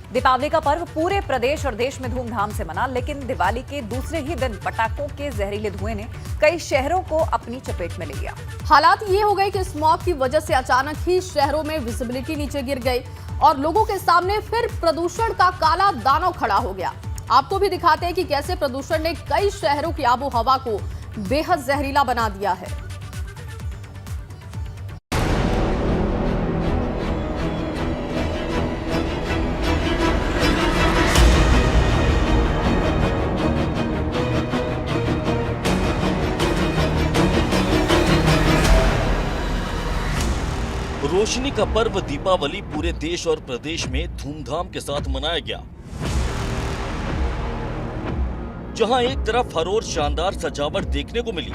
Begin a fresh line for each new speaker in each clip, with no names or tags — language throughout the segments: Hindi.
दीपावली का पर्व पूरे प्रदेश और देश में धूमधाम से मना, लेकिन दिवाली के दूसरे ही दिन पटाखों के जहरीले धुएं ने कई शहरों को अपनी चपेट में ले लिया।
हालात ये हो गए कि स्मॉग की वजह से अचानक ही शहरों में विजिबिलिटी नीचे गिर गई और लोगों के सामने फिर प्रदूषण का काला दानव खड़ा हो गया। आपको भी दिखाते हैं कि कैसे प्रदूषण ने कई शहरों की आबो हवा को बेहद जहरीला बना दिया है।
रोशनी का पर्व दीपावली पूरे देश और प्रदेश में धूमधाम के साथ मनाया गया। जहां एक तरफ हर ओर शानदार सजावट देखने को मिली,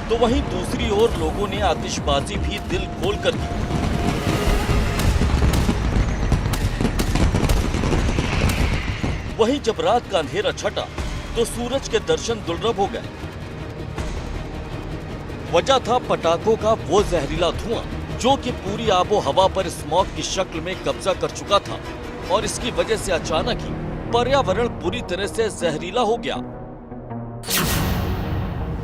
तो वहीं दूसरी ओर लोगों ने आतिशबाजी भी दिल खोल कर की। वहीं जब रात का अंधेरा छटा तो सूरज के दर्शन दुर्लभ हो गए। वजह था पटाखों का वो जहरीला धुआं जो कि पूरी आबो हवा पर स्मॉग की शक्ल में कब्जा कर चुका था और इसकी वजह से अचानक ही पर्यावरण पूरी तरह से जहरीला हो गया।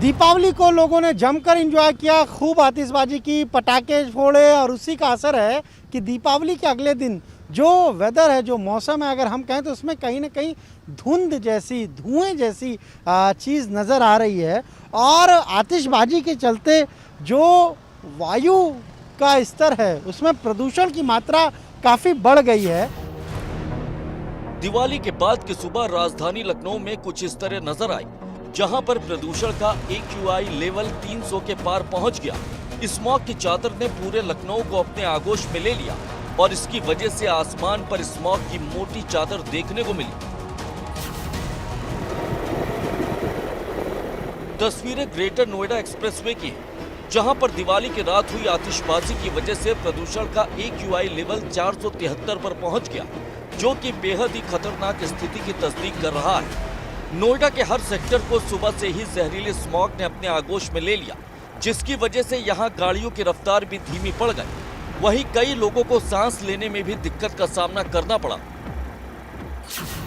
दीपावली को लोगों ने जमकर एंजॉय किया, खूब आतिशबाजी की, पटाखे फोड़े और उसी का असर है कि दीपावली के अगले दिन जो वेदर है, जो मौसम है, अगर हम कहें तो उसमें कहीं ना कहीं धुंध जैसी, धुएं जैसी चीज़ नज़र आ रही है और आतिशबाजी के चलते जो वायु का स्तर है उसमें प्रदूषण की मात्रा काफ़ी बढ़ गई है।
दिवाली के बाद की सुबह राजधानी लखनऊ में कुछ इस तरह नजर आई, जहां पर प्रदूषण का AQI लेवल 300 के पार पहुंच गया। स्मॉग की चादर ने पूरे लखनऊ को अपने आगोश में ले लिया और इसकी वजह से आसमान पर स्मॉग की मोटी चादर देखने को मिली। तस्वीरें ग्रेटर नोएडा एक्सप्रेसवे की हैं, जहां पर दिवाली की रात हुई आतिशबाजी की वजह से प्रदूषण का AQI लेवल 473 पर पहुंच गया, जो कि बेहद ही खतरनाक स्थिति की तस्दीक कर रहा है। नोएडा के हर सेक्टर को सुबह से ही जहरीले स्मॉग ने अपने आगोश में ले लिया, जिसकी वजह से यहां गाड़ियों की रफ्तार भी धीमी पड़ गई। वहीं कई लोगों को सांस लेने में भी दिक्कत का सामना करना पड़ा।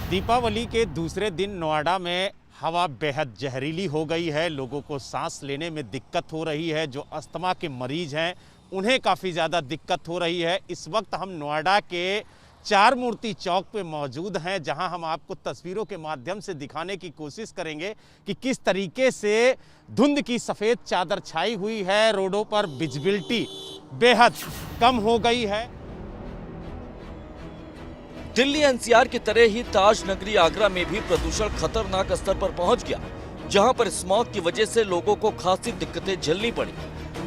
दीपावली के दूसरे दिन नोएडा में हवा बेहद जहरीली हो गई है। लोगों को सांस लेने में दिक्कत हो रही है। जो अस्थमा के मरीज हैं उन्हें काफ़ी ज़्यादा दिक्कत हो रही है। इस वक्त हम नोएडा के चार मूर्ति चौक पे मौजूद हैं, जहां हम आपको तस्वीरों के माध्यम से दिखाने की कोशिश करेंगे कि किस तरीके से धुंध की सफ़ेद चादर छाई हुई है। रोडों पर विजिबिलिटी बेहद कम हो गई है।
दिल्ली NCR की तरह ही ताज नगरी आगरा में भी प्रदूषण खतरनाक स्तर पर पहुंच गया, जहां पर स्मॉग की वजह से लोगों को खासी दिक्कतें झेलनी पड़ी।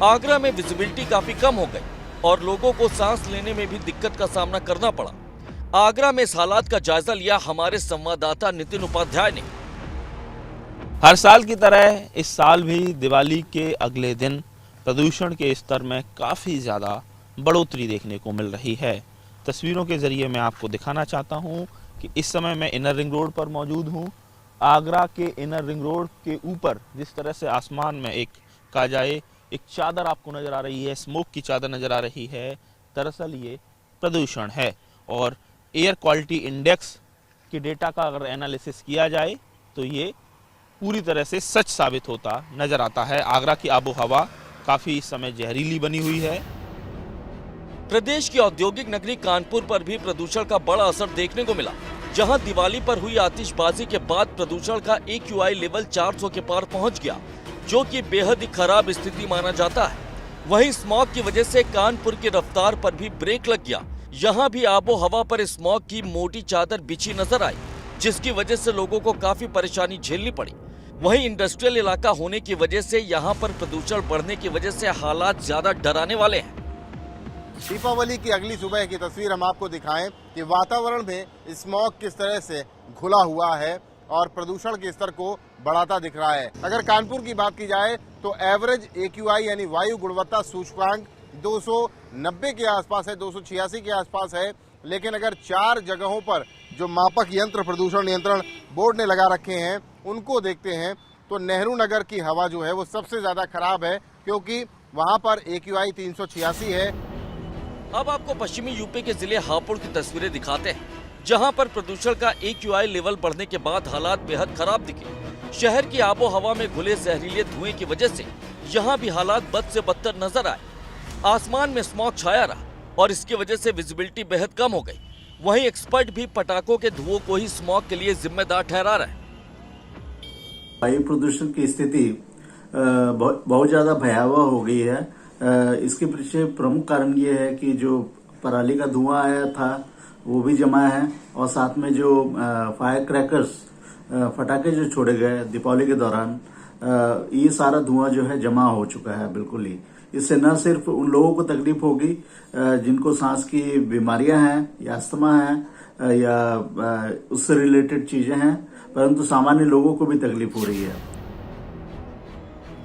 आगरा में विजिबिलिटी काफी कम हो गई और लोगों को सांस लेने में भी दिक्कत का सामना करना पड़ा। आगरा में इस हालात का जायजा लिया हमारे संवाददाता नितिन उपाध्याय ने।
हर साल की तरह इस साल भी दिवाली के अगले दिन प्रदूषण के स्तर में काफ़ी ज़्यादा बढ़ोतरी देखने को मिल रही है। तस्वीरों के ज़रिए मैं आपको दिखाना चाहता हूं कि इस समय मैं इनर रिंग रोड पर मौजूद हूं। आगरा के इनर रिंग रोड के ऊपर जिस तरह से आसमान में एक कहा जाए एक चादर आपको नज़र आ रही है, स्मोक की चादर नज़र आ रही है, दरअसल ये प्रदूषण है। और एयर क्वालिटी इंडेक्स के डेटा का अगर एनालिसिस किया जाए तो ये पूरी तरह से सच साबित होता नज़र आता है। आगरा की आबो हवा काफ़ी इस समय जहरीली बनी हुई है।
प्रदेश की औद्योगिक नगरी कानपुर पर भी प्रदूषण का बड़ा असर देखने को मिला, जहां दिवाली पर हुई आतिशबाजी के बाद प्रदूषण का AQI लेवल 400 के पार पहुंच गया, जो कि बेहद ही खराब स्थिति माना जाता है। वहीं स्मॉग की वजह से कानपुर की रफ्तार पर भी ब्रेक लग गया। यहां भी आबो हवा पर स्मॉग की मोटी चादर बिछी नजर आई, जिसकी वजह से लोगों को काफी परेशानी झेलनी पड़ी। वहीं इंडस्ट्रियल इलाका होने की वजह से यहां पर प्रदूषण बढ़ने की वजह से हालात ज्यादा डराने वाले हैं।
दीपावली की अगली सुबह की तस्वीर हम आपको दिखाएं कि वातावरण में स्मॉग किस तरह से घुला हुआ है और प्रदूषण के स्तर को बढ़ाता दिख रहा है। अगर कानपुर की बात की जाए तो एवरेज AQI यानी वायु गुणवत्ता सूचकांक 290 के आसपास है, 286 के आसपास है। लेकिन अगर 4 जगहों पर जो मापक यंत्र प्रदूषण नियंत्रण बोर्ड ने लगा रखे हैं उनको देखते हैं तो नेहरू नगर की हवा जो है वो सबसे ज्यादा खराब है, क्योंकि वहां पर AQI 386 है।
अब आपको पश्चिमी यूपी के जिले हापुड़ की तस्वीरें दिखाते हैं, जहां पर प्रदूषण का AQI लेवल बढ़ने के बाद हालात बेहद खराब दिखे। शहर की आबो हवा में घुले जहरीले धुएं की वजह से यहां भी हालात बद से बदतर नजर आए। आसमान में स्मॉग छाया रहा और इसकी वजह से विजिबिलिटी बेहद कम हो गई। वहीं एक्सपर्ट भी पटाखों के धुओं को ही स्मॉग के लिए जिम्मेदार ठहरा रहे हैं।
वायु प्रदूषण की स्थिति बहुत ज्यादा भयावह हो गई है। इसके पीछे प्रमुख कारण ये है कि जो पराली का धुआं आया था वो भी जमा है, और साथ में जो फायर क्रैकर्स फटाके जो छोड़े गए दीपावली के दौरान, ये सारा धुआं जो है जमा हो चुका है बिल्कुल ही। इससे न सिर्फ उन लोगों को तकलीफ होगी जिनको सांस की बीमारियां हैं या अस्थमा है या उससे रिलेटेड चीजें हैं, परंतु सामान्य लोगों को भी तकलीफ हो रही है।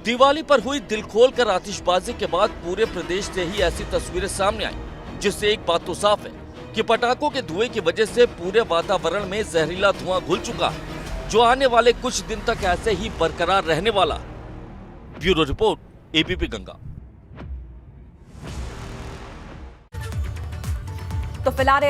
दिवाली पर हुई दिल खोल कर आतिशबाजी के बाद पूरे प्रदेश से ही ऐसी तस्वीरें सामने आई, जिससे एक बात तो साफ है कि पटाखों के धुएं की वजह से पूरे वातावरण में जहरीला धुआं घुल चुका है, जो आने वाले कुछ दिन तक ऐसे ही बरकरार रहने वाला। Bureau report, ABP Ganga.
तो फिलहाल